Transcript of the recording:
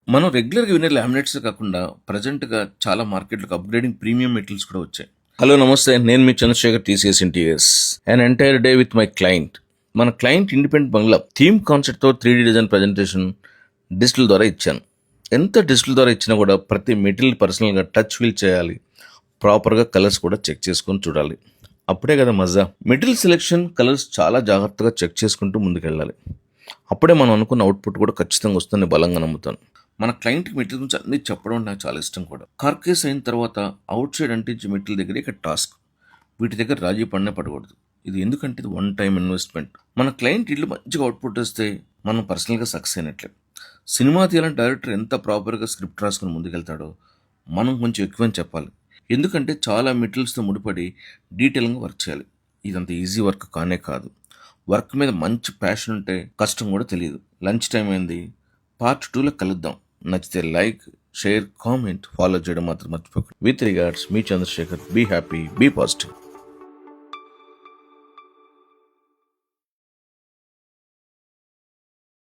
మనం రెగ్యులర్‌గా వినే లామినేట్సే కాకుండా ప్రెజెంట్‌గా చాలా మార్కెట్‌లోకి అప్‌గ్రేడింగ్ ప్రీమియం మెటీరియల్స్ కూడా వచ్చాయి. హలో నమస్తే. నేను మీ Chandrasekhar TCS interiors. An entire day with my client. మన క్లయింట్ ఇండిపెండెంట్ బంగ్లా థీమ్ కాన్సెప్ట్‌తో 3D డిజైన్ ప్రజెంటేషన్ డిజిటల్ ద్వారా ఇచ్చాను. ఎంత డిజిటల్ ద్వారా ఇచ్చినా కూడా ప్రతి మెటీరియల్ పర్సనల్‌గా టచ్ ఫీల్ చేయాలి. ప్రాపర్‌గా కలర్స్ కూడా చెక్ చేసుకొని చూడాలి. అప్పుడే కదా మజా. మెటీరియల్ సెలెక్షన్, కలర్స్ చాలా జాగ్రత్తగా చెక్ చేసుకుంటూ ముందుకెళ్ళాలి. అప్పుడే మనం అనుకున్న అవుట్పుట్ కూడా ఖచ్చితంగా వస్తుందని బలంగా నమ్ముతాను. మన క్లయింట్కి మెటీరియల్ గురించి అన్నీ చెప్పడం నాకు చాలా ఇష్టం కూడా. కార్కేస్ అయిన తర్వాత అవుట్ సైడ్ అంటించే మెటీరియల్ దగ్గర ఇక టాస్క్. వీటి దగ్గర రాజీ పడనే పడకూడదు. ఇది ఎందుకంటే ఇది వన్ టైం ఇన్వెస్ట్మెంట్. మన క్లయింట్ ఇల్లు మంచిగా అవుట్పుట్ వస్తే మనం పర్సనల్గా సక్సెస్ అయినట్లే. సినిమా తీయాలని డైరెక్టర్ ఎంత ప్రాపర్గా స్క్రిప్ట్ రాసుకుని ముందుకెళ్తాడో మనం కొంచెం ఎక్కువని చెప్పాలి. ఎందుకంటే చాలా మెటీరియల్స్తో ముడిపడి డీటెయిల్గా వర్క్ చేయాలి. ఇదంత ఈజీ వర్క్ కానే కాదు. వర్క్ మీద మంచి ప్యాషన్ ఉంటే కష్టం కూడా తెలియదు. లంచ్ టైం అయింది. పార్ట్ 2లో కలుద్దాం. నచ్చితే లైక్, షేర్, కామెంట్, ఫాలో చేయడం మాత్రం మర్చిపోకండి. విత్ రిగార్డ్స్, మీ Chandrashekhar. Be happy, be positive.